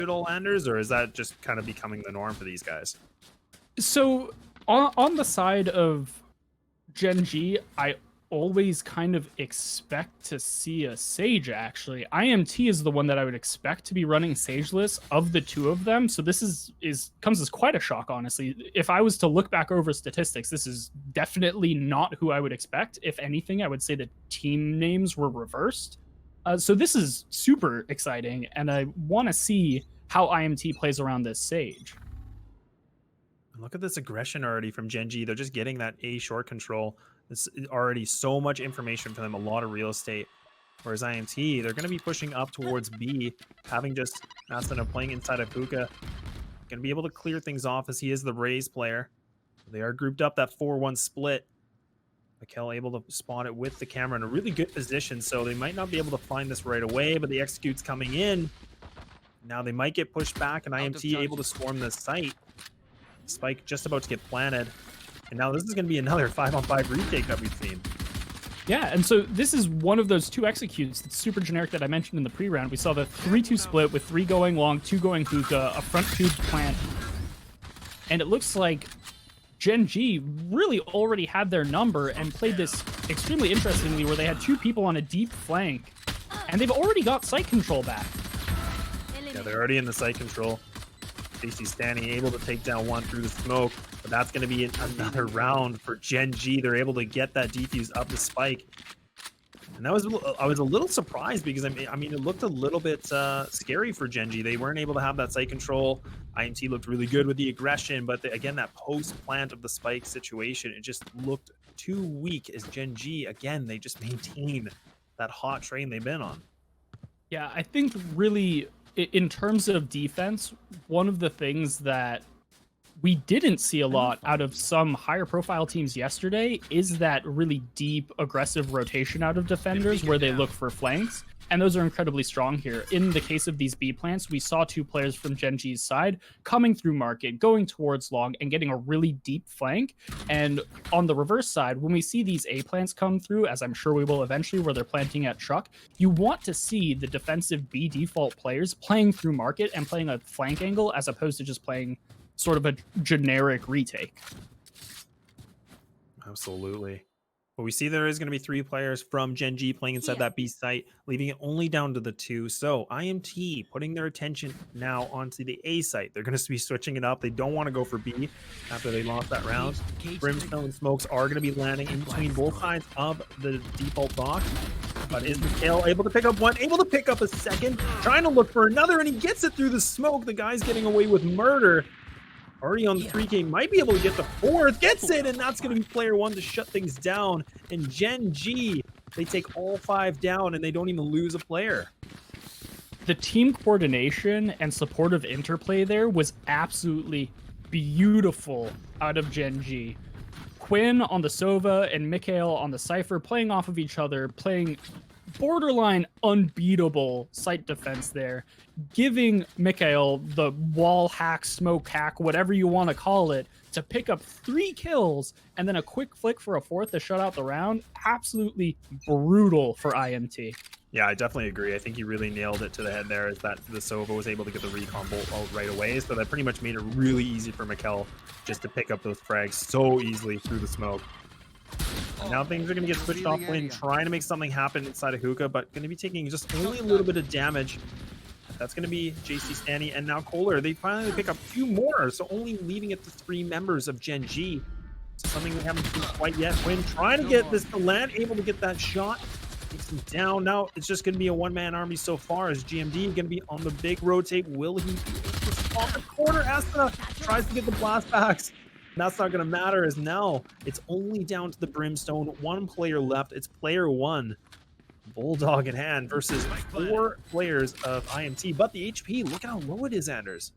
digital Anders, or is that just kind of becoming the norm for these guys? So on the side of Gen.G, I always kind of expect to see a Sage, actually. IMT is the one that I would expect to be running Sageless of the two of them, so this comes as quite a shock, honestly. If I was to look back over statistics, this is definitely not who I would expect. If anything, I would say the team names were reversed. So this is super exciting, and I want to see how IMT plays around this Sage. Look at this aggression already from Gen.G. They're just getting that A short control. It's already so much information for them, a lot of real estate. Whereas IMT, they're going to be pushing up towards B, having just Asuna playing inside of Hookah. Going to be able to clear things off as he is the Raze player. They are grouped up, that 4-1 split. MkaeL able to spot it with the camera in a really good position, so they might not be able to find this right away, but the execute's coming in. Now they might get pushed back, and IMT able to swarm the site. Spike just about to get planted. And now this is going to be another 5-on-5 retake that we've seen. Yeah, and so this is one of those two executes that's super generic that I mentioned in the pre-round. We saw the 3-2 split with 3 going long, 2 going hookah, a front tube plant. And it looks like Gen.G really already had their number and played this extremely interestingly, where they had 2 people on a deep flank. And they've already got site control back. Yeah, they're already in the site control. Jcstani able to take down one through the smoke, but that's going to be another round for Gen.G. They're able to get that defuse up the spike, and that was I was a little surprised because I mean it looked a little bit scary for Gen.G. They weren't able to have that site control. IMT looked really good with the aggression, but again, that post plant of the spike situation, it just looked too weak. As Gen.G, again, they just maintain that hot train they've been on. Yeah, I think really, in terms of defense, one of the things that we didn't see a lot out of some higher profile teams yesterday is that really deep, aggressive rotation out of defenders where they look for flanks. And those are incredibly strong here. In the case of these B plants, we saw 2 players from Gen.G's side coming through market, going towards long, and getting a really deep flank. And on the reverse side, when we see these A plants come through, as I'm sure we will eventually, where they're planting at truck, you want to see the defensive B default players playing through market and playing a flank angle as opposed to just playing sort of a generic retake. Absolutely. But we see there is going to be 3 players from Gen.G playing inside that B site, leaving it only down to the 2. So IMT putting their attention now onto the A site. They're going to be switching it up. They don't want to go for B after they lost that round. Brimstone smokes are going to be landing in between both sides of the default box. But is MkaeL able to pick up one, able to pick up a second, trying to look for another, and he gets it through the smoke. The guy's getting away with murder. Already on the 3K, might be able to get the 4th, gets it, and that's going to be player 1 to shut things down. And Gen.G, they take all 5 down, and they don't even lose a player. The team coordination and supportive interplay there was absolutely beautiful out of Gen.G. Quinn on the Sova and MkaeL on the Cypher playing off of each other, playing borderline unbeatable site defense there, giving MkaeL the wall hack, smoke hack, whatever you want to call it, to pick up 3 kills and then a quick flick for a 4th to shut out the round. Absolutely brutal for IMT. Yeah, I definitely agree. I think he really nailed it to the head there, is that the Sova was able to get the recon bolt out right away. So that pretty much made it really easy for MkaeL just to pick up those frags so easily through the smoke. And now things are going to get switched off lane, trying to make something happen inside of Hookah, but going to be taking just only a little bit of damage. That's going to be Jcstani and now Koler. They finally pick up 2 more, so only leaving it to 3 members of Gen.G. So something we haven't seen quite yet. Huynh trying to get this to land, able to get that shot. Takes him down. Now it's just going to be a 1-man army so far, as GMD going to be on the big rotate. Will he be able to spot the corner? Asuna tries to get the blast backs. That's not going to matter, as now it's only down to the Brimstone. 1 player left. It's player 1. Bulldog in hand versus 4 players of IMT. But the HP, look how low it is, Anderzz.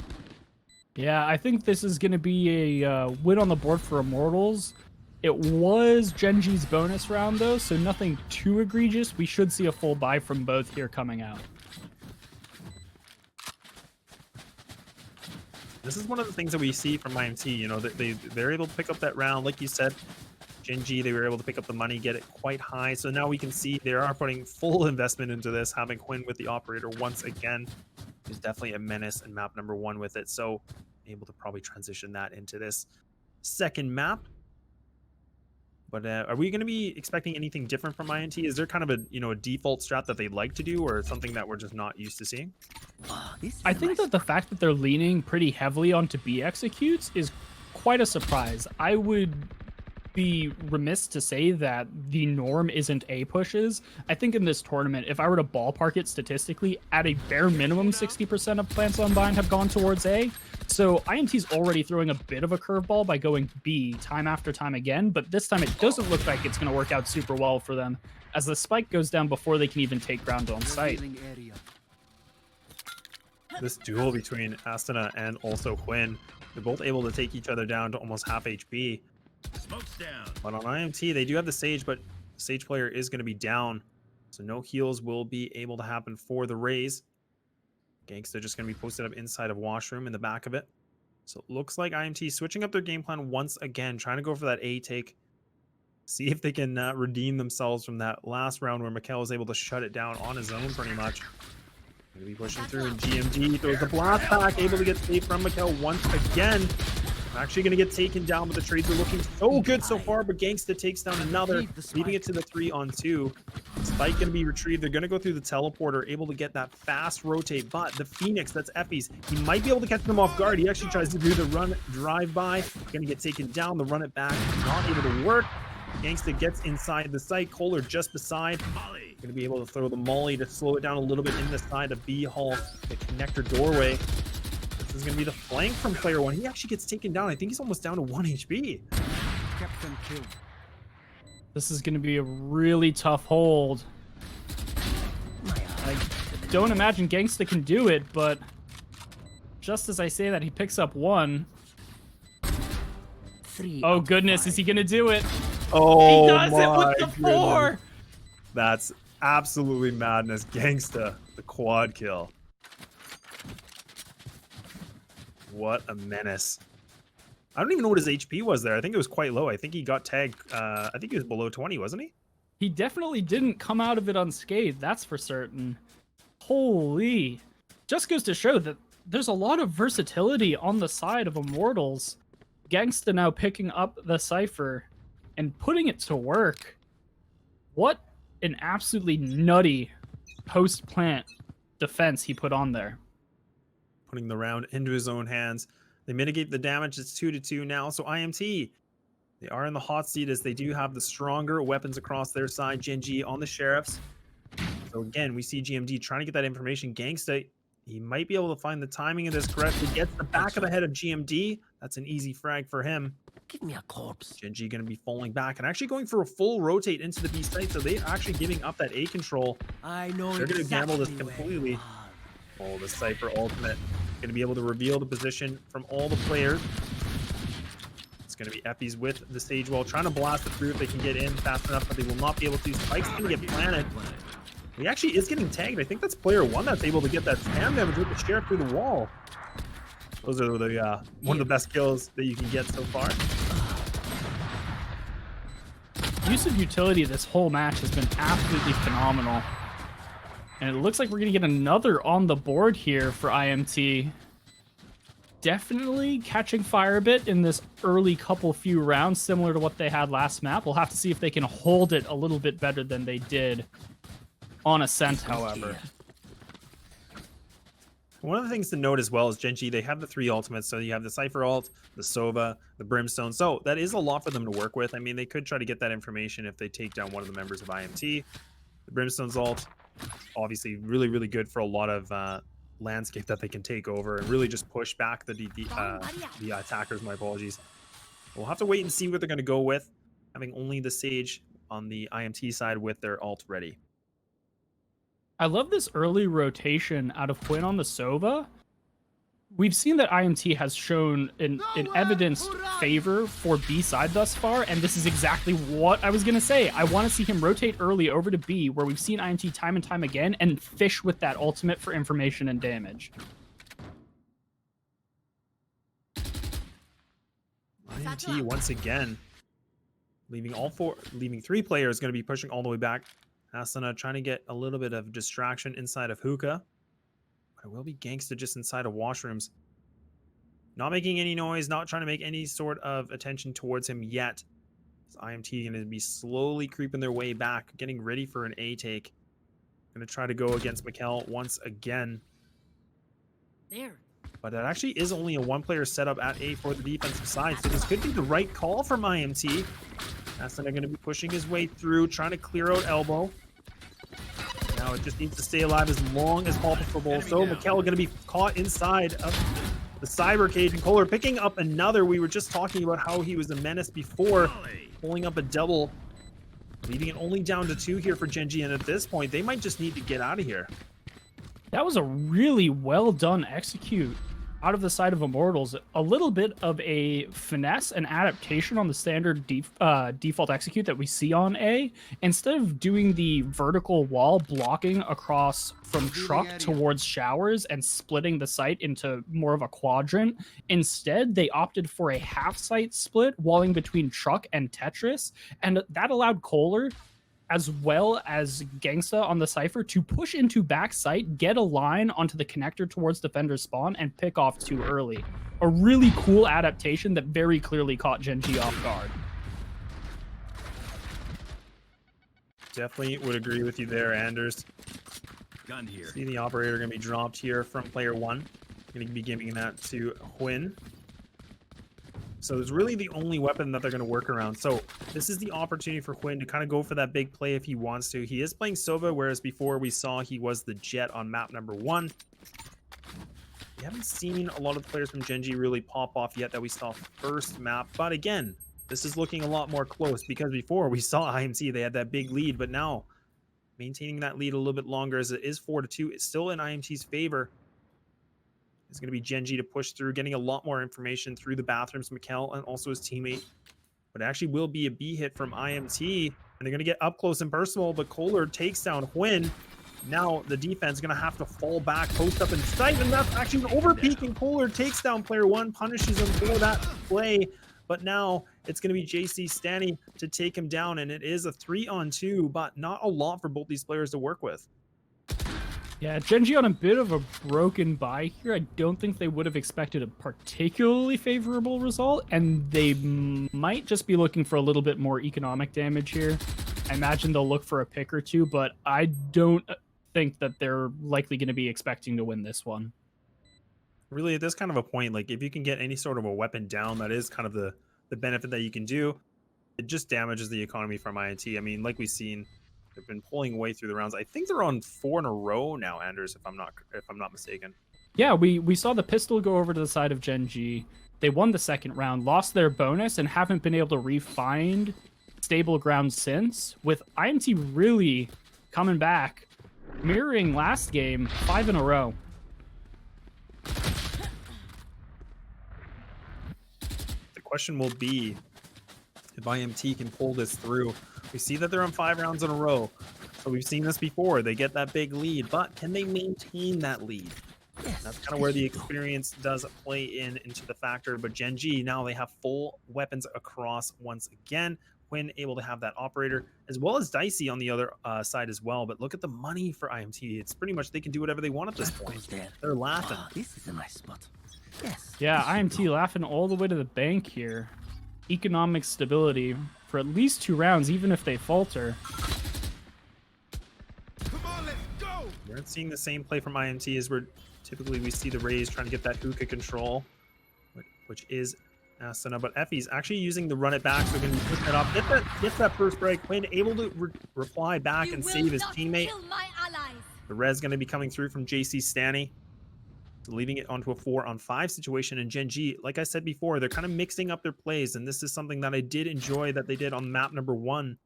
Yeah, I think this is going to be a win on the board for Immortals. It was Gen.G's bonus round, though, so nothing too egregious. We should see a full buy from both here coming out. This is one of the things that we see from IMT. You know, they're able to pick up that round. Like you said, Gen.G, they were able to pick up the money, get it quite high. So now we can see they are putting full investment into this, having Huynh with the operator once again. is definitely a menace in map number 1 with it. So able to probably transition that into this second map. But are we going to be expecting anything different from IMT? Is there kind of a, you know, a default strat that they'd like to do, or something that we're just not used to seeing? I think that the fact that they're leaning pretty heavily onto B executes is quite a surprise. I would be remiss to say that the norm isn't A pushes. I think in this tournament, if I were to ballpark it statistically, at a bare minimum, 60% of plants on bind have gone towards A. So IMT's already throwing a bit of a curveball by going B time after time again, but this time it doesn't look like it's going to work out super well for them, as the spike goes down before they can even take ground on site. This duel between Astana and also Huynh, they're both able to take each other down to almost half HP. Smoke's down. But on IMT, they do have the Sage, but the Sage player is going to be down. So no heals will be able to happen for the Rays. Genghsta just going to be posted up inside of Washroom in the back of it. So it looks like IMT switching up their game plan once again, trying to go for that A take. See if they can redeem themselves from that last round where MkaeL was able to shut it down on his own pretty much. Going to be pushing through, and GMG throws the blast back, able to get safe from MkaeL once again. Actually going to get taken down, but the trades are looking so good so far, but Genghsta takes down another, leaving it to the 3-on-2. Spike going to be retrieved. They're going to go through the teleporter, able to get that fast rotate, but the Phoenix, that's Effys, he might be able to catch them off guard. He actually tries to do the run drive-by, going to get taken down, the run it back, not able to work. Genghsta gets inside the site, Koler just beside. Going to be able to throw the molly to slow it down a little bit in the side of B Hall, the connector doorway. This is going to be the flank from player 1. He actually gets taken down. I think he's almost down to 1 HP. This is going to be a really tough hold. I don't imagine Genghsta can do it, but just as I say that, he picks up 1. Oh goodness, is he going to do it? Oh, he does it with the 4! Goodness. That's absolutely madness. Genghsta, the quad kill. What a menace. I don't even know what his HP was there. I think it was quite low. I think he got tagged. I think he was below 20, wasn't he? He definitely didn't come out of it unscathed, that's for certain. Holy. Just goes to show that there's a lot of versatility on the side of Immortals. Genghsta now picking up the Cypher and putting it to work. What an absolutely nutty post-plant defense he put on there. Putting the round into his own hands. They mitigate the damage. It's 2-2 now. So IMT, they are in the hot seat as they do have the stronger weapons across their side. Gen.G on the Sheriffs. So again, we see GMD trying to get that information. Genghsta, he might be able to find the timing of this correctly. Gets the back of the head of GMD. That's an easy frag for him. Give me a corpse. Gen.G going to be falling back and actually going for a full rotate into the B site. So they're actually giving up that A control. I know they're going to gamble this exactly completely. Oh, the Cypher ultimate. Going to be able to reveal the position from all the players. It's going to be Effys with the Sage Wall, trying to blast it through if they can get in fast enough, but they will not be able to. Spike's going to get planted. He actually is getting tagged. I think that's player 1 that's able to get that spam damage with the Sheriff through the wall. Those are the one of the best kills that you can get so far. Use of utility this whole match has been absolutely phenomenal. And it looks like we're going to get another on the board here for IMT. Definitely catching fire a bit in this early few rounds, similar to what they had last map. We'll have to see if they can hold it a little bit better than they did on Ascent, however. One of the things to note as well is Gen.G, they have the 3 ultimates. So you have the Cypher ult, the Sova, the Brimstone. So that is a lot for them to work with. I mean, they could try to get that information if they take down one of the members of IMT. The Brimstone's ult, obviously really, really good for a lot of landscape that they can take over and really just push back the attackers. My apologies. We'll have to wait and see what they're going to go with, having only the Sage on the IMT side with their ult ready. I love this early rotation out of Huynh on the Sova. We've seen that IMT has shown an evidenced favor for B side thus far, and this is exactly what I was going to say. I want to see him rotate early over to B, where we've seen IMT time and time again, and fish with that ultimate for information and damage. IMT once again leaving 3 players, going to be pushing all the way back. Asuna trying to get a little bit of distraction inside of Hookah. It will be Genghsta just inside of washrooms. Not making any noise, not trying to make any sort of attention towards him yet. Is IMT going to be slowly creeping their way back, getting ready for an A take. Going to try to go against MkaeL once again. There. But that actually is only a one-player setup at A for the defensive side, so this could be the right call from IMT. Asuna going to be pushing his way through, trying to clear out elbow. Now it just needs to stay alive as long as possible. So MkaeL going to be caught inside of the cyber cage, and Koler picking up another. We were just talking about how he was a menace before, pulling up a double, leaving it only down to 2 here for Gen.G, and at this point, they might just need to get out of here. That was a really well done execute out of the side of Immortals. A little bit of a finesse and adaptation on the standard default execute that we see on A. Instead of doing the vertical wall blocking across from truck towards showers and splitting the site into more of a quadrant, instead they opted for a half site split walling between truck and Tetris, and that allowed Koler as well as Genghsta on the Cypher to push into backside, get a line onto the connector towards defender spawn, and pick off too early. A really cool adaptation that very clearly caught Gen.G off guard. Definitely would agree with you there, Anderzz. Gun here. See the operator going to be dropped here from player 1. Going to be giving that to Huynh. So it's really the only weapon that they're going to work around. So this is the opportunity for Huynh to kind of go for that big play if he wants to. He is playing Sova, whereas before we saw he was the Jet on map number 1. We haven't seen a lot of the players from Gen.G really pop off yet that we saw first map. But again, this is looking a lot more close because before we saw IMT, they had that big lead. But now maintaining that lead a little bit longer as it is 4-2. It's still in IMT's favor. It's going to be Gen.G to push through, getting a lot more information through the bathrooms, MkaeL and also his teammate. But it actually will be a B hit from IMT, and they're going to get up close and personal, but Koler takes down Huynh. Now the defense is going to have to fall back, post up in sight, and that's actually an overpeak, and Koler takes down player 1, punishes him for that play. But now it's going to be Jcstani to take him down, and it is a 3-on-2, but not a lot for both these players to work with. Yeah, Gen.G on a bit of a broken bye here. I don't think they would have expected a particularly favorable result, and they might just be looking for a little bit more economic damage here. I imagine they'll look for a pick or two, but I don't think that they're likely going to be expecting to win this one. Really, at this kind of a point, like if you can get any sort of a weapon down, that is kind of the benefit that you can do. It just damages the economy from INT. I mean, like we've seen, they've been pulling away through the rounds. I think they're on 4 in a row now, Anderzz, if I'm not mistaken. Yeah, we saw the pistol go over to the side of Gen.G. They won the second round, lost their bonus, and haven't been able to re-find stable ground since, with IMT really coming back, mirroring last game, 5 in a row. The question will be if IMT can pull this through. We see that they're on 5 rounds in a row. So we've seen this before. They get that big lead, but can they maintain that lead? That's kind of where the experience does play into the factor. But Gen.G, now they have full weapons across once again. Huynh able to have that operator, as well as Dicey on the other side as well. But look at the money for IMT. It's pretty much they can do whatever they want at this point. They're laughing. This is a nice spot. Yes. Yeah, IMT laughing all the way to the bank here. Economic stability for at least 2 rounds, even if they falter. Come on, let's go. We're not seeing the same play from IMT as we're typically we see the Rays trying to get that hookah control, which is Asuna. But Effys actually using the run it back, so going to push that up. Gets that first break. Huynh able to reply back and save his teammate. The res going to be coming through from Jcstani, leading it onto a 4-on-5 situation. And Gen.G, like I said before, they're kind of mixing up their plays, and this is something that I did enjoy that they did on map number 1.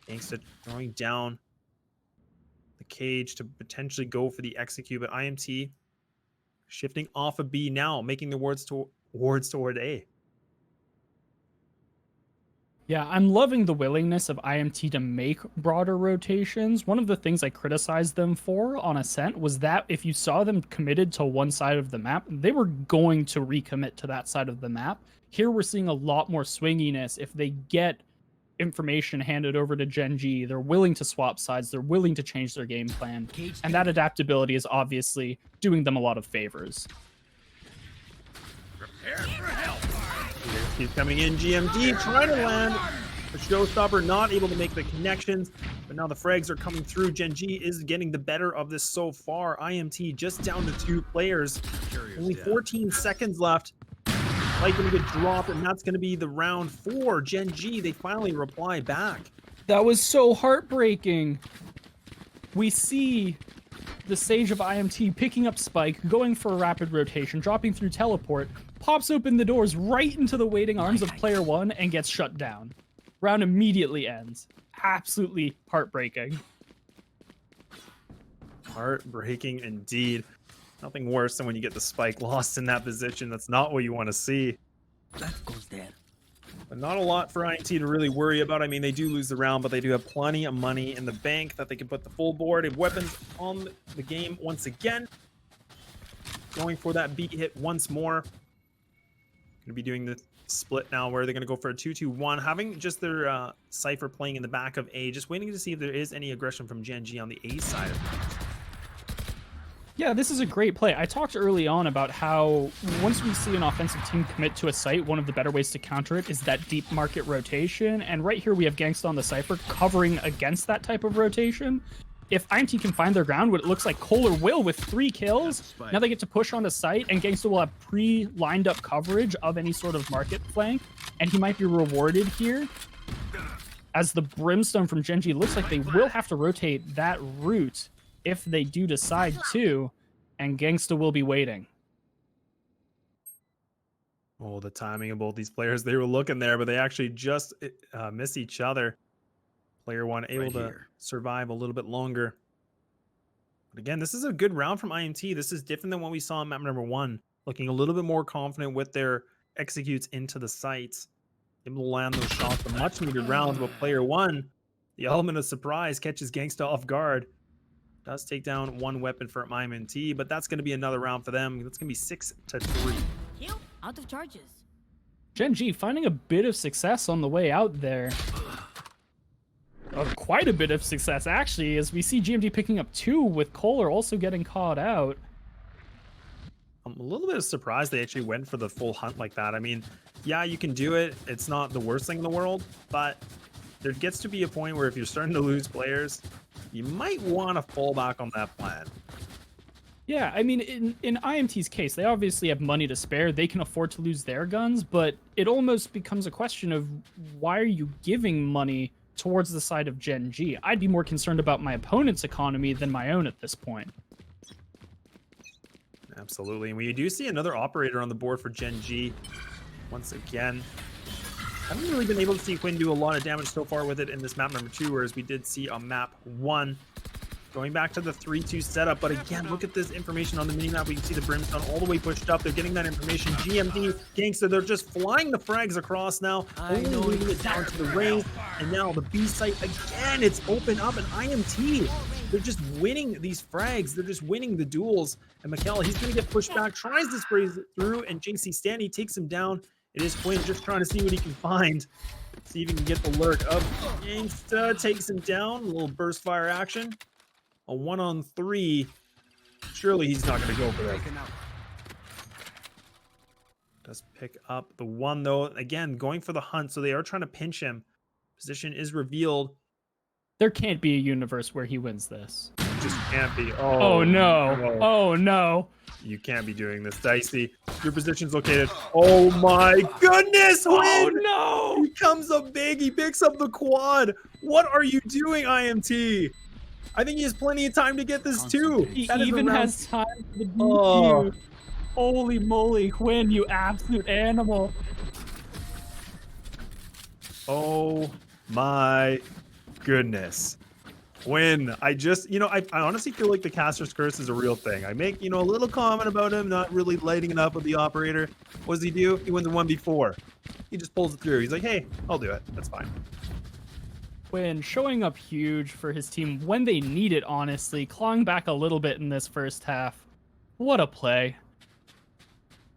Genghsta throwing down the cage to potentially go for the execute, but IMT shifting off of B now, making the wards toward A. Yeah, I'm loving the willingness of IMT to make broader rotations. One of the things I criticized them for on Ascent was that if you saw them committed to one side of the map, they were going to recommit to that side of the map. Here we're seeing a lot more swinginess if they get information handed over to Gen.G. They're willing to swap sides. They're willing to change their game plan. And that adaptability is obviously doing them a lot of favors. He's coming in, GMD trying to land. The Showstopper not able to make the connections, but now the frags are coming through. Gen.G is getting the better of this so far. IMT just down to 2 players. Only 14 seconds left. Like going to get dropped, and that's going to be the round for Gen.G. They finally reply back. That was so heartbreaking. We see the Sage of IMT picking up Spike, going for a rapid rotation, dropping through teleport, pops open the doors right into the waiting arms of player 1 and gets shut down. Round immediately ends. Absolutely heartbreaking. Heartbreaking indeed. Nothing worse than when you get the Spike lost in that position. That's not what you want to see. That goes there. But not a lot for IMT to really worry about. I mean, they do lose the round, but they do have plenty of money in the bank that they can put the full board and weapons on the game once again. Going for that beat hit once more. Going to be doing the split now where they're going to go for a 2-2-1, having just their Cypher playing in the back of A, just waiting to see if there is any aggression from Gen.G on the A side of things. Yeah, this is a great play. I talked early on about how once we see an offensive team commit to a site, one of the better ways to counter it is that deep market rotation. And right here we have Genghsta on the Cypher covering against that type of rotation. If IMT can find their ground, what it looks like Koler will with 3 kills. Now they get to push on the site, and Genghsta will have pre-lined up coverage of any sort of market flank, and he might be rewarded here. As the Brimstone from Gen.G looks like they will have to rotate that route if they do decide to, and Genghsta will be waiting. Oh, the timing of both these players. They were looking there, but they actually just miss each other. Player 1 able to survive a little bit longer. But again, this is a good round from IMT. This is different than what we saw in map number 1. Looking a little bit more confident with their executes into the sites. Able to land those shots, the much needed rounds, but player 1, the element of surprise, catches Genghsta off guard. Does take down 1 weapon for IMT, but that's going to be another round for them. That's going to be 6-3. Heal out of charges. Gen.G finding a bit of success on the way out there. Quite a bit of success, actually, as we see GMD picking up 2 with Koler also getting caught out. I'm a little bit surprised they actually went for the full hunt like that. I mean, yeah, you can do it. It's not the worst thing in the world, but there gets to be a point where if you're starting to lose players, you might want to fall back on that plan. Yeah, I mean, in IMT's case, they obviously have money to spare. They can afford to lose their guns, but it almost becomes a question of why are you giving money towards the side of Gen.G? I'd be more concerned about my opponent's economy than my own at this point. Absolutely. And we do see another operator on the board for Gen.G. Once again, haven't really been able to see Huynh do a lot of damage so far with it in this map number 2, whereas we did see on map 1. Going back to the 3-2 setup, but again, look at this information on the minimap. We can see the Brimstone all the way pushed up. They're getting that information. GMD, Genghsta, they're just flying the frags across now, only moving it down to the ring. And now the B site again, it's open up, and IMT, they're just winning these frags. They're just winning the duels. And MkaeL, he's going to get pushed back, tries to spray through, and Jcstani takes him down. It is Huynh just trying to see what he can find. See if he can get the lurk of Genghsta, takes him down. A little burst fire action. A 1-on-3. Surely he's not going to go for that. Does pick up the 1, though. Again, going for the hunt, so they are trying to pinch him. Position is revealed. There can't be a universe where he wins this. It just can't be. Oh no. Oh no. You can't be doing this, Dicey. Your position's located. Oh my goodness, Huynh! Oh no! He comes up big. He picks up the quad. What are you doing, IMT? I think he has plenty of time to get this too. He even has time for the DQ. Holy moly, Huynh, you absolute animal. Oh my goodness. Huynh, I honestly feel like the caster's curse is a real thing. I make, a little comment about him not really lighting it up with the operator. What does he do? He wins a 1v4. He just pulls it through. He's like, hey, I'll do it. That's fine. Huynh showing up huge for his team when they need it, honestly. Clawing back a little bit in this first half. What a play.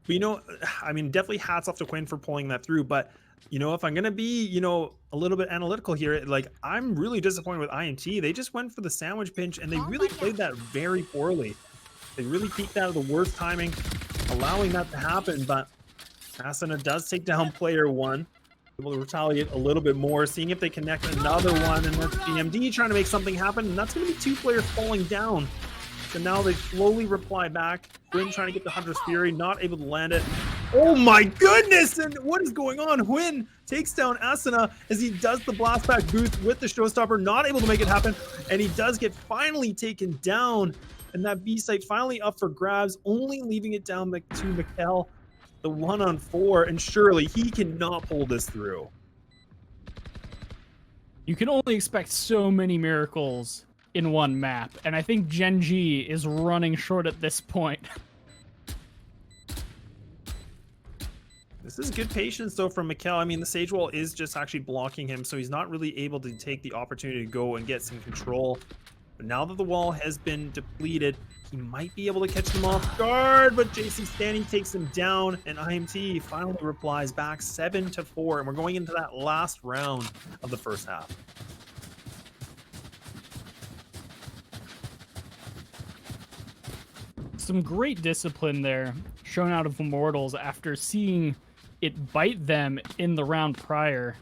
But I mean, definitely hats off to Huynh for pulling that through, but you know, if I'm gonna be, you know, a little bit analytical here, like I'm really disappointed with IMT. They just went for the sandwich pinch and they really played that very poorly. They really peaked out of the worst timing, allowing that to happen. But Asuna does take down player one, able to retaliate a little bit more, seeing if they connect another one, and that's BMD trying to make something happen, and that's going to be 2 players falling down. So now they slowly reply back. Huynh trying to get the Hunter's Fury, not able to land it. Oh my goodness! And what is going on? Huynh takes down Asuna as he does the blast back boost with the showstopper, not able to make it happen, and he does get finally taken down. And that B site finally up for grabs, only leaving it down to MkaeL, the 1-on-4, and surely he cannot pull this through. You can only expect so many miracles in one map, and I think Gen.G is running short at this point. This is good patience though from MkaeL. I mean, the Sage Wall is just actually blocking him, so he's not really able to take the opportunity to go and get some control. But now that the wall has been depleted, he might be able to catch them off guard, but Jcstani takes him down, and IMT finally replies back 7-4, and we're going into that last round of the first half. Some great discipline there shown out of Immortals after seeing it bite them in the round prior.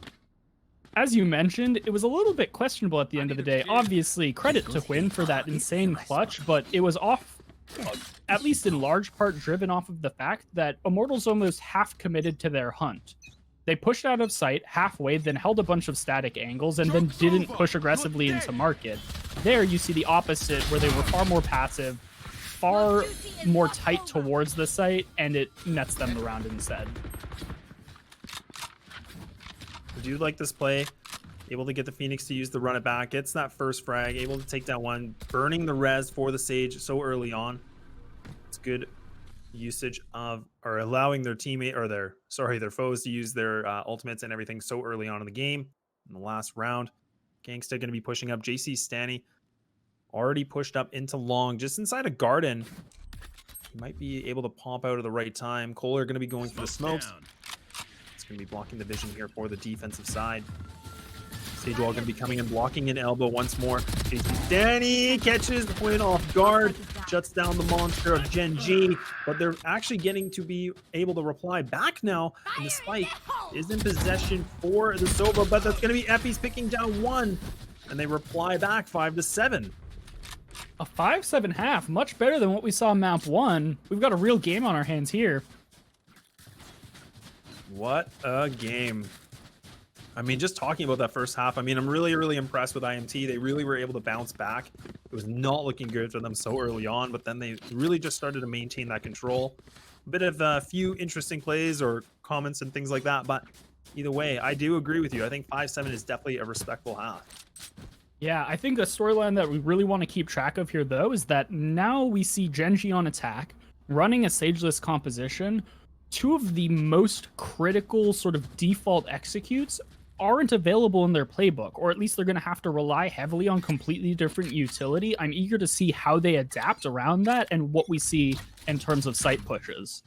As you mentioned, it was a little bit questionable at the end of the day. Obviously, credit to Huynh for that insane clutch, but it was off, at least in large part, driven off of the fact that Immortals almost half committed to their hunt. They pushed out of sight halfway, then held a bunch of static angles, and then didn't push aggressively into market. There, you see the opposite, where they were far more passive, far more tight towards the site, and it nets them the round instead. I do like this play. Able to get the Phoenix to use the run it back. Gets that first frag. Able to take down one. Burning the res for the Sage so early on. It's good usage of, or allowing their teammate, or their foes to use their ultimates and everything so early on in the game. In the last round, Genghsta going to be pushing up. Jcstani already pushed up into long, just inside a garden. He might be able to pop out at the right time. Koler going to be going for the smokes. Going to be blocking the vision here for the defensive side. Sage Wall going to be coming and blocking an elbow once more. Jcstani catches the Huynh off guard, shuts down the monster of Gen.G, but they're actually getting to be able to reply back now, and the spike is in possession for the Sova, but that's going to be Effys picking down one, and they reply back 5-7. A 5-7 half, much better than what we saw in map 1. We've got a real game on our hands here. What a game. I mean, just talking about that first half, I mean, I'm really, really impressed with IMT. They really were able to bounce back. It was not looking good for them so early on, but then they really just started to maintain that control. A bit of a few interesting plays or comments and things like that, but either way, I do agree with you. I think 5-7 is definitely a respectful half. Yeah, I think a storyline that we really want to keep track of here, though, is that now we see Gen.G on attack, running a Sageless composition. Two of the most critical sort of default executes aren't available in their playbook, or at least they're going to have to rely heavily on completely different utility. I'm eager to see how they adapt around that and what we see in terms of site pushes.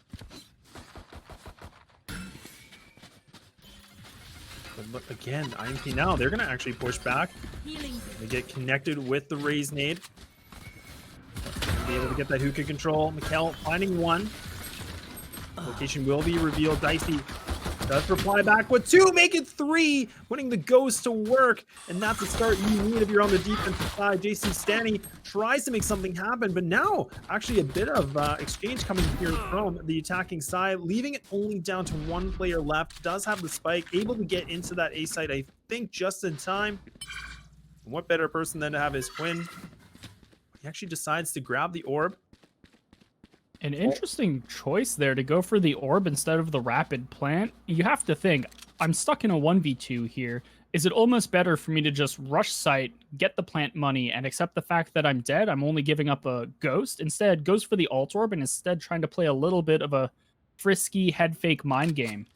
But again, IMT now, they're going to actually push back. They get connected with the Raise Nade. Be able to get that hookah control. MkaeL finding one. Location will be revealed. Dicey does reply back with 2, make it 3, putting the ghost to work, and that's the start you need if you're on the defensive side. Jcstani tries to make something happen, but now actually a bit of exchange coming here from the attacking side, leaving it only down to 1 player left. Does have the spike, able to get into that A site, I think, just in time. And what better person than to have his Huynh? He actually decides to grab the orb. An interesting choice there to go for the orb instead of the rapid plant. You have to think, I'm stuck in a 1v2 here. Is it almost better for me to just rush site, get the plant money, and accept the fact that I'm dead? I'm only giving up a ghost. Instead, goes for the alt orb and instead trying to play a little bit of a frisky head fake mind game.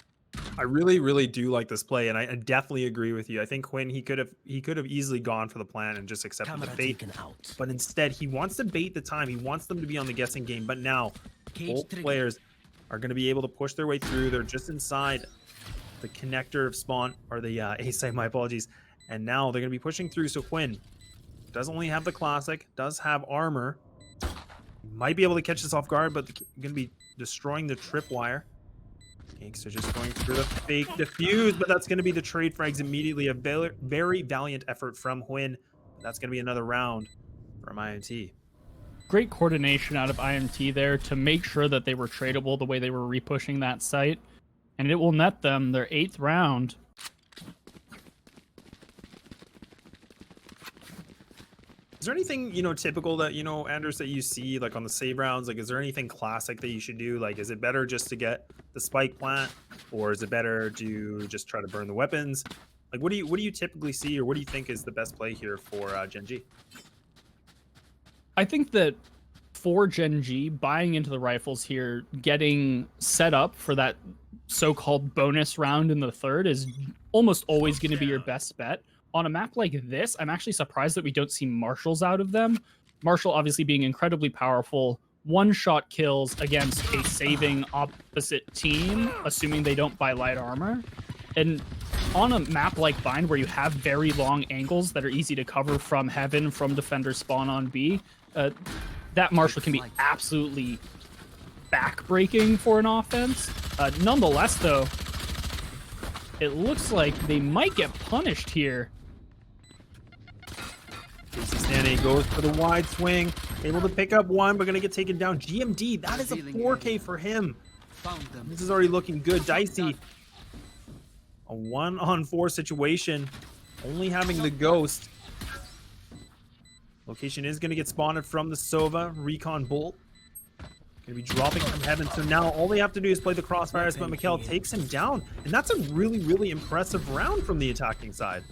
I really, really do like this play, and I definitely agree with you. I think Huynh, he could have easily gone for the plan and just accepted the bait, but instead he wants to bait the time. He wants them to be on the guessing game, but now both players are going to be able to push their way through. They're just inside the connector of spawn, or the A site, my apologies. And now they're going to be pushing through. So Huynh does only have the classic, does have armor. Might be able to catch this off guard, but going to be destroying the tripwire. Genghsta just going through the fake defuse, but that's going to be the trade frags immediately. A very valiant effort from Huynh. That's going to be another round from IMT. Great coordination out of IMT there to make sure that they were tradable the way they were repushing that site. And it will net them their 8th round. Is there anything, typical that, Anders, that you see, like, on the save rounds? Like, is there anything classic that you should do? Like, is it better just to get the spike plant? Or is it better to just try to burn the weapons? Like, what do you typically see, or what do you think is the best play here for Gen.G? I think that for Gen.G, buying into the rifles here, getting set up for that so-called bonus round in the 3rd is almost always going to be your best bet. On a map like this, I'm actually surprised that we don't see Marshals out of them. Marshal obviously being incredibly powerful, one-shot kills against a saving opposite team, assuming they don't buy light armor. And on a map like Bind, where you have very long angles that are easy to cover from heaven, from defender spawn on B, that Marshal can be absolutely back-breaking for an offense. Nonetheless, though, it looks like they might get punished here. Jcstani goes for the wide swing, able to pick up one, but going to get taken down. GMD, that is a 4K for him. This is already looking good. Dicey, a 1-on-4 situation, only having the ghost. Location is going to get spawned from the Sova. Recon Bolt going to be dropping from heaven. So now all they have to do is play the crossfires, but MkaeL takes him down. And that's a really impressive round from the attacking side.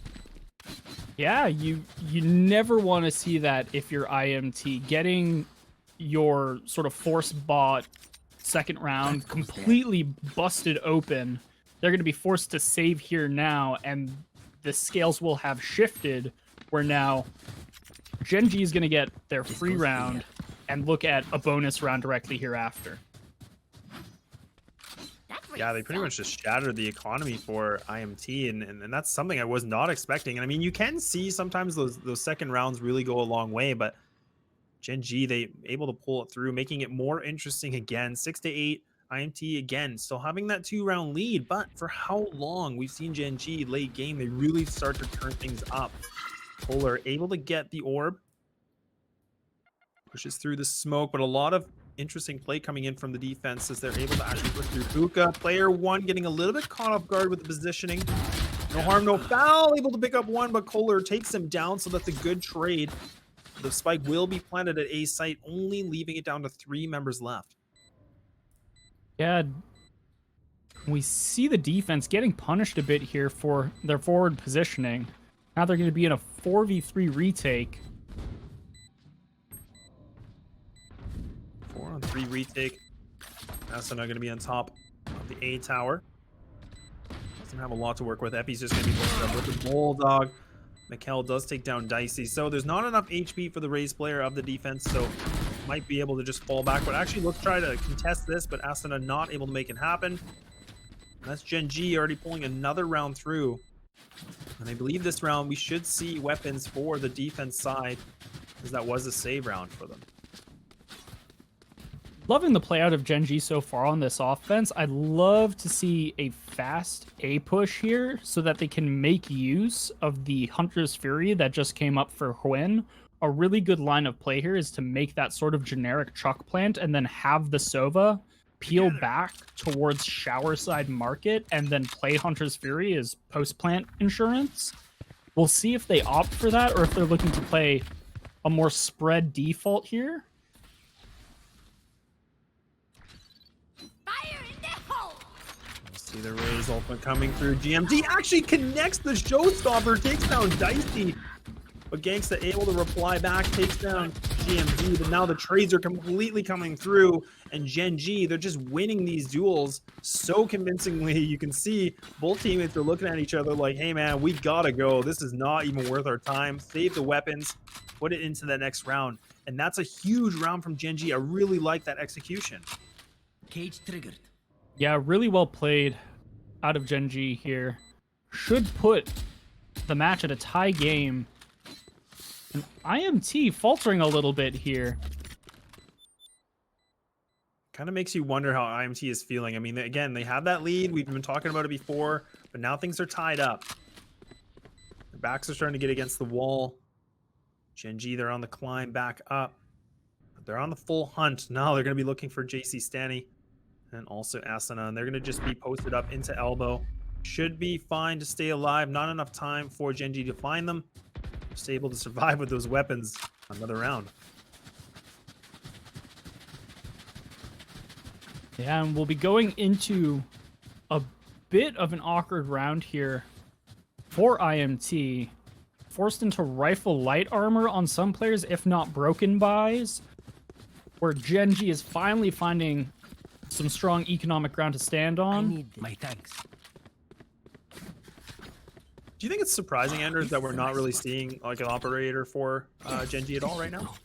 Yeah, you never want to see that if you're IMT. Getting your sort of force bot 2nd round completely busted open. They're going to be forced to save here now, and the scales will have shifted where now Gen.G is going to get their free round and look at a bonus round directly hereafter. Yeah, they pretty much just shattered the economy for IMT, and that's something I was not expecting. And I mean, you can see sometimes those second rounds really go a long way, but Gen.G, they able to pull it through, making it more interesting again. 6-8, IMT again, still having that 2-round lead, but for how long? We've seen Gen.G late game, they really start to turn things up. Koler able to get the orb, pushes through the smoke, but a lot of interesting play coming in from the defense as they're able to actually push through Puka. Player 1 getting a little bit caught off guard with the positioning. No harm, no foul. Able to pick up one, but Koler takes him down, so that's a good trade. The spike will be planted at A site, only leaving it down to 3 members left. Yeah, we see the defense getting punished a bit here for their forward positioning. Now they're going to be in a 4v3 retake. 4-on-3 retake. Asuna going to be on top of the A tower. Doesn't have a lot to work with. Effys just going to be posted up with the Bulldog. MkaeL does take down Dicey. So there's not enough HP for the Raze player of the defense, so might be able to just fall back. But actually, let's try to contest this, but Asuna not able to make it happen. That's Gen.G already pulling another round through. And I believe this round we should see weapons for the defense side, because that was a save round for them. Loving the play out of Gen.G so far on this offense. I'd love to see a fast A push here so that they can make use of the Hunter's Fury that just came up for Huynh. A really good line of play here is to make that sort of generic truck plant and then have the Sova peel back towards shower side market and then play Hunter's Fury as post-plant insurance. We'll see if they opt for that or if they're looking to play a more spread default here. See the Raze ultimate coming through. GMD actually connects the showstopper, takes down Dicey. But Genghsta able to reply back, takes down GMD. But now the trades are completely coming through. And Gen.G, they're just winning these duels so convincingly. You can see both teammates are looking at each other like, hey man, we gotta go. This is not even worth our time. Save the weapons, put it into the next round. And that's a huge round from Gen.G. I really like that execution. Cage triggered. Yeah, really well played. out of Gen.G here should put the match at a tie game. And IMT faltering a little bit here. Kind of makes you wonder how IMT is feeling. I mean, again, they have that lead. We've been talking about it before, but now things are tied up. Their backs are starting to get against the wall. Gen.G, they're on the climb back up. They're on the full hunt. Now they're going to be looking for Jcstani and also Asuna, and they're going to just be posted up into elbow. Should be fine to stay alive. Not enough time for Gen.G to find them. Just able to survive with those weapons. Another round. Yeah, and we'll be going into a bit of an awkward round here for IMT. Forced into rifle light armor on some players, if not broken buys, where Gen.G is finally finding some strong economic ground to stand I on. need my thanks. Do you think it's surprising, Anders, that we're not really seeing like an operator for Gen.G at all right now?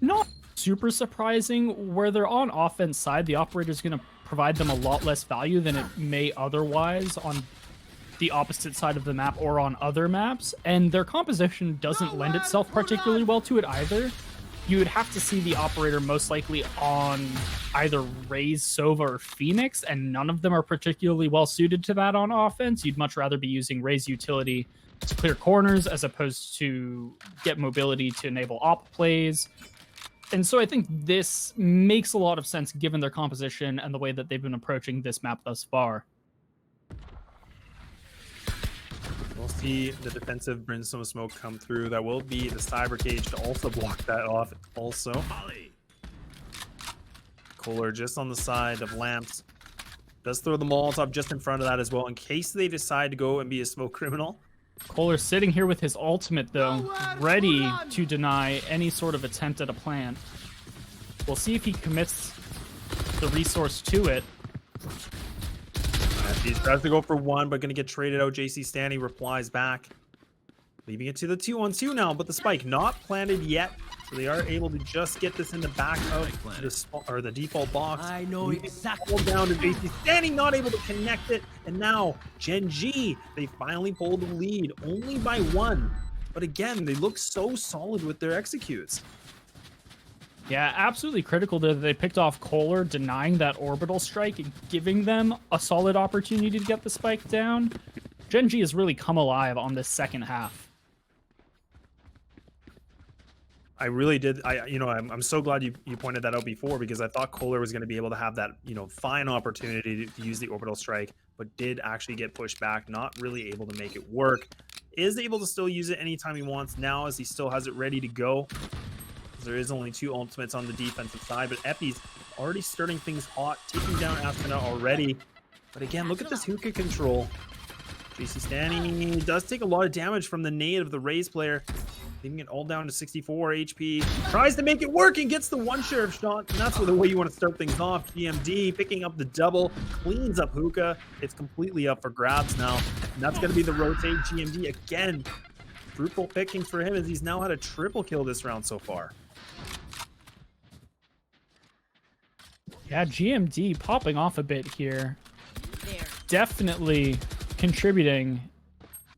Not super surprising. Where they're on offense side, the operator's going to provide them a lot less value than it may otherwise on the opposite side of the map or on other maps, and their composition doesn't lend itself particularly well to it either. You would have to see the operator most likely on either Raze, Sova, or Phoenix, and none of them are particularly well suited to that on offense. You'd much rather be using Raze utility to clear corners as opposed to get mobility to enable op plays. And so I think this makes a lot of sense given their composition and the way that they've been approaching this map thus far. We'll see the defensive Brimstone Smoke come through. That will be the Cyber Cage to also block that off also. Koler just on the side of Lamps. Does throw the Molotov just in front of that as well in case they decide to go and be a smoke criminal. Koler sitting here with his ultimate, though, ready to deny any sort of attempt at a plant. We'll see if he commits the resource to it. He tries to go for one, but going to get traded out. Jcstani replies back, leaving it to the 2-on-2 now, but the spike not planted yet. So they are able to just get this in the back of the default box. I know exactly. Pulled down to Jcstani, not able to connect it. And now Gen.G, they finally pulled the lead only by one. But again, they look so solid with their executes. Yeah, absolutely critical that they picked off Koler, denying that orbital strike and giving them a solid opportunity to get the spike down. Gen.G has really come alive on this second half. I really did. I'm so glad you pointed that out before, because I thought Koler was going to be able to have that, fine opportunity to use the orbital strike, but did actually get pushed back, not really able to make it work. Is able to still use it anytime he wants now, as he still has it ready to go. There is only 2 ultimates on the defensive side, but Effys already starting things hot, taking down Asuna already. But again, look at this hookah control. Jcstani does take a lot of damage from the nade of the Raze player, leaving it all down to 64 HP. Tries to make it work and gets the one sheriff shot, and that's the way you want to start things off. GMD picking up the double, cleans up hookah. It's completely up for grabs now, and that's going to be the rotate. GMD again. Fruitful pickings for him, as he's now had a triple kill this round so far. Yeah, GMD popping off a bit here. There. Definitely contributing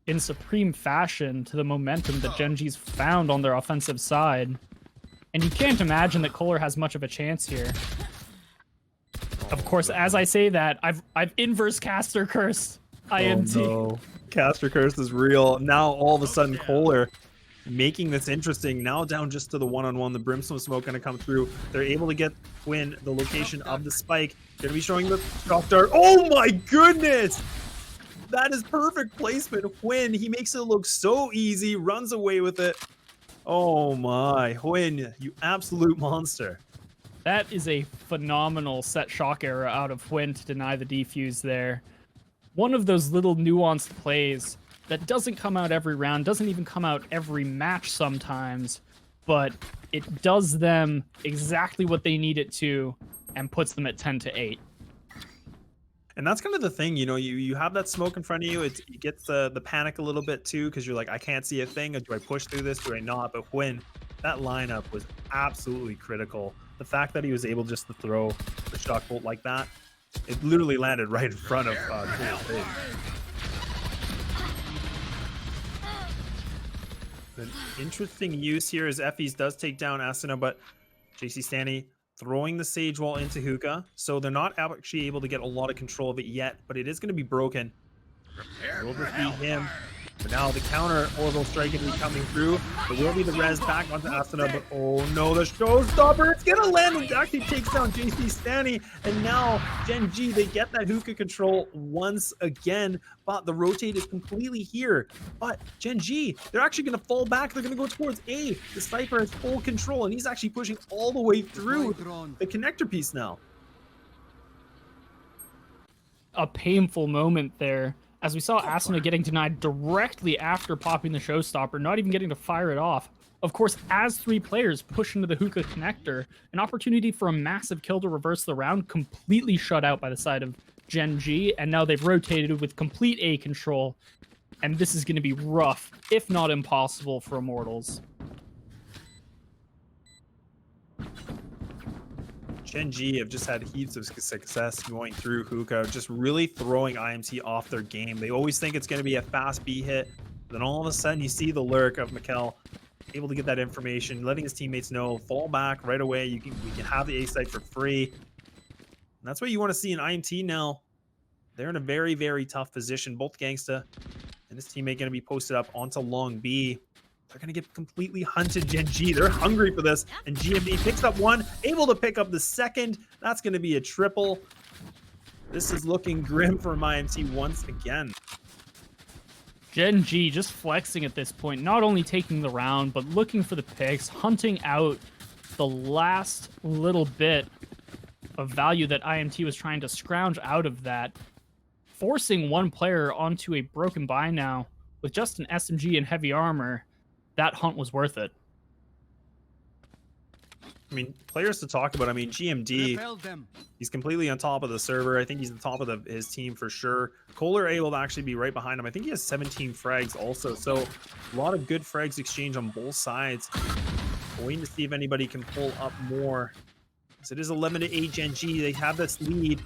in supreme fashion to the momentum that Gen.G's found on their offensive side. And you can't imagine that Koler has much of a chance here. Of course, as I say that, I've inverse caster cursed IMT. Oh, no. Caster curse is real. Now all of a sudden Koler making this interesting. Now down just to the one-on-one. The Brimstone Smoke going to come through. They're able to get Huynh the location of the spike. Going to be showing the shock dart. Oh my goodness! That is perfect placement. Huynh, he makes it look so easy. Runs away with it. Oh my. Huynh, you absolute monster. That is a phenomenal set shock error out of Huynh to deny the defuse there. One of those little nuanced plays that doesn't come out every round, doesn't even come out every match sometimes, but it does them exactly what they need it to and puts them at 10-8. And that's kind of the thing, you have that smoke in front of you. It gets the panic a little bit too, because you're like, I can't see a thing. Do I push through this? Do I not? But Huynh, that lineup was absolutely critical. The fact that he was able just to throw the shock bolt like that, It literally landed right in front of Koler's face. An interesting use here as Effys does take down Asuna, but Jcstani throwing the Sage Wall into Hookah, so they're not actually able to get a lot of control of it yet, but it is going to be broken. We'll just be him. But now the counter orbital strike going to be coming through. There will be the res back onto Asuna, but oh no, the showstopper, it's going to land and actually takes down Jcstani. And now Gen.G, they get that Hookah control once again, but the rotate is completely here. But Gen.G, they're actually going to fall back. They're going to go towards A. The Sniper has full control, and he's actually pushing all the way through the connector piece now. A painful moment there, as we saw Asuna getting denied directly after popping the showstopper, not even getting to fire it off. Of course, as 3 players push into the Hookah connector, an opportunity for a massive kill to reverse the round, completely shut out by the side of Gen.G, and now they've rotated with complete A control, and this is going to be rough, if not impossible, for Immortals. Gen.G have just had heaps of success going through Hookah, just really throwing IMT off their game. They always think it's going to be a fast B hit. Then all of a sudden you see the lurk of MkaeL able to get that information, letting his teammates know, fall back right away. We can have the A site for free. And that's what you want to see in IMT now. They're in a very, very tough position. Both Genghsta and his teammate going to be posted up onto long B. They're going to get completely hunted. Gen.G, they're hungry for this. And GMD picks up one, able to pick up the second. That's going to be a triple. This is looking grim for IMT once again. Gen.G just flexing at this point, not only taking the round, but looking for the picks, hunting out the last little bit of value that IMT was trying to scrounge out of that, forcing one player onto a broken buy now with just an SMG and heavy armor. That hunt was worth it. I mean, players to talk about. I mean, GMD, he's completely on top of the server. I think he's on top of his team for sure. Koler able to actually be right behind him. I think he has 17 frags also. So a lot of good frags exchange on both sides. Waiting to see if anybody can pull up more. So it is 11-8 Gen.G. They have this lead.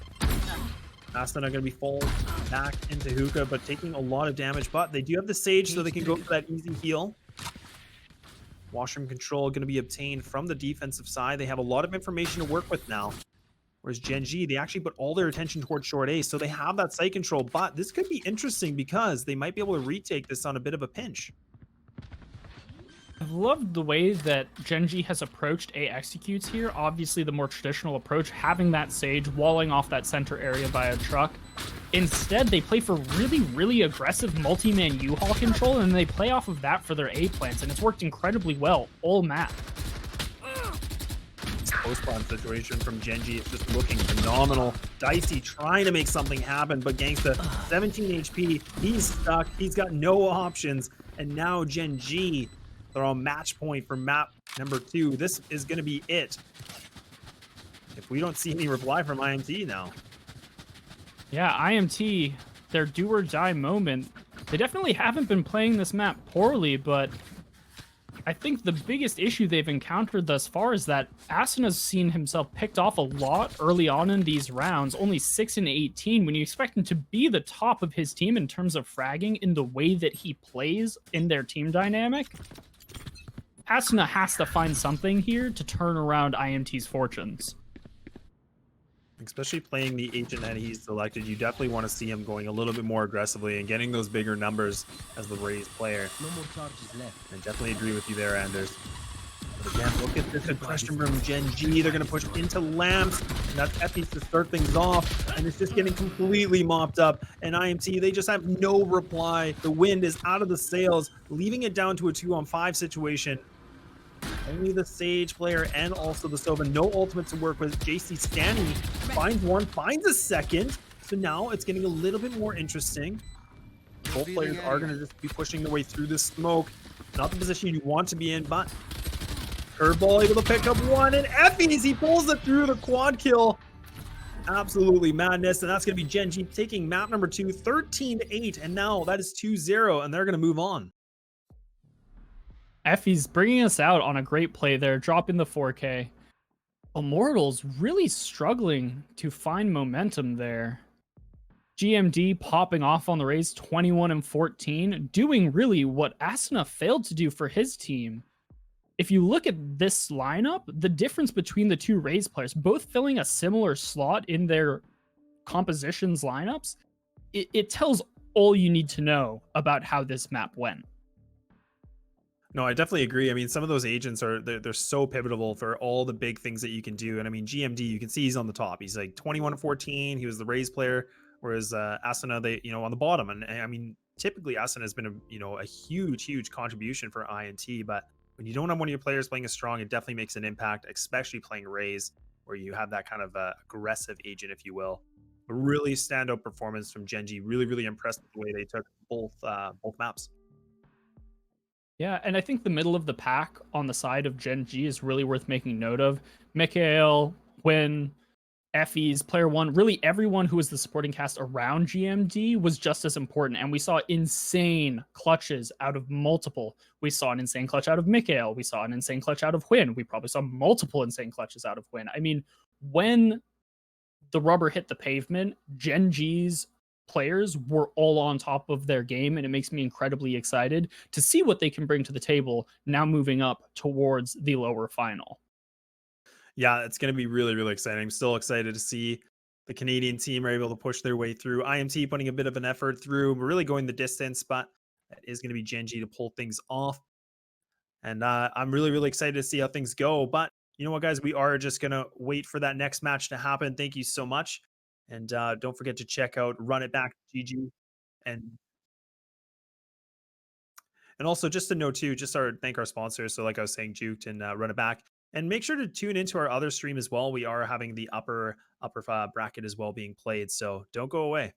Asuna going to be falling back into Hookah, but taking a lot of damage. But they do have the Sage, so they can go for that easy heal. Washroom control going to be obtained from the defensive side. They have a lot of information to work with now. Whereas Gen.G, they actually put all their attention towards short A, so they have that site control. But this could be interesting because they might be able to retake this on a bit of a pinch. I've loved the way that Gen.G has approached A executes here. Obviously, the more traditional approach, having that Sage, walling off that center area by a truck. Instead, they play for really, really aggressive multi-man U-Haul control, and they play off of that for their A plants, and it's worked incredibly well all map. This post-spawn situation from Gen.G is just looking phenomenal. Dicey trying to make something happen, but Genghsta, 17 HP, he's stuck, he's got no options, and now Gen.G, they're on match point for map number 2. This is going to be it. If we don't see any reply from IMT now. Yeah, IMT, their do or die moment. They definitely haven't been playing this map poorly, but I think the biggest issue they've encountered thus far is that Asuna's seen himself picked off a lot early on in these rounds, only 6 and 18, when you expect him to be the top of his team in terms of fragging in the way that he plays in their team dynamic. Asuna has to find something here to turn around IMT's fortunes. Especially playing the agent that he's selected, you definitely want to see him going a little bit more aggressively and getting those bigger numbers as the raised player. No more charges left. I definitely agree with you there, Anderzz. But again, look at this aggression from Gen.G. They're going to push into lamps, and that's Effys to start things off, and it's just getting completely mopped up. And IMT, they just have no reply. The wind is out of the sails, leaving it down to a 2-on-5 situation. Only the Sage player and also the Sova. No ultimate to work with. Jcstani finds one, finds a second. So now it's getting a little bit more interesting. Both players are going to just be pushing their way through the smoke. Not the position you want to be in, but Curveball able to pick up one. And Effys, he pulls it through the quad kill. Absolutely madness. And that's going to be Gen.G taking map number 2, 13-8. And now that is 2-0, and they're going to move on. Effys bringing us out on a great play there, dropping the 4K. Immortals really struggling to find momentum there. GMD popping off on the race 21 and 14, doing really what Asuna failed to do for his team. If you look at this lineup, the difference between the two Raze players, both filling a similar slot in their compositions lineups, it tells all you need to know about how this map went. No, I definitely agree. I mean, some of those agents are they're so pivotal for all the big things that you can do. And I mean, GMD, you can see he's on the top. He's like 21 and 14. He was the Raze player, whereas Asuna, they on the bottom. And I mean, typically Asuna has been a huge contribution for INT. But when you don't have one of your players playing as strong, it definitely makes an impact, especially playing Raze, where you have that kind of aggressive agent, if you will. A really standout performance from Gen.G. Really impressed with the way they took both maps. Yeah, and I think the middle of the pack on the side of Gen.G is really worth making note of. MkaeL, Huynh, Effys, Player One, really everyone who was the supporting cast around GMD was just as important. And we saw insane clutches out of multiple. We saw an insane clutch out of MkaeL. We saw an insane clutch out of Huynh. We probably saw multiple insane clutches out of Huynh. I mean, when the rubber hit the pavement, Gen.G's players were all on top of their game, and it makes me incredibly excited to see what they can bring to the table now moving up towards the lower final. Yeah, it's going to be really exciting. I'm still excited to see the Canadian team are able to push their way through. IMT putting a bit of an effort through. We're really going the distance, but that is going to be Gen.G to pull things off. And I'm really excited to see how things go. But you know what, guys? We are just going to wait for that next match to happen. Thank you so much. And don't forget to check out Run It Back GG. And also just to know too, thank our sponsors. So like I was saying, Juked and Run It Back. And make sure to tune into our other stream as well. We are having the upper bracket as well being played. So don't go away.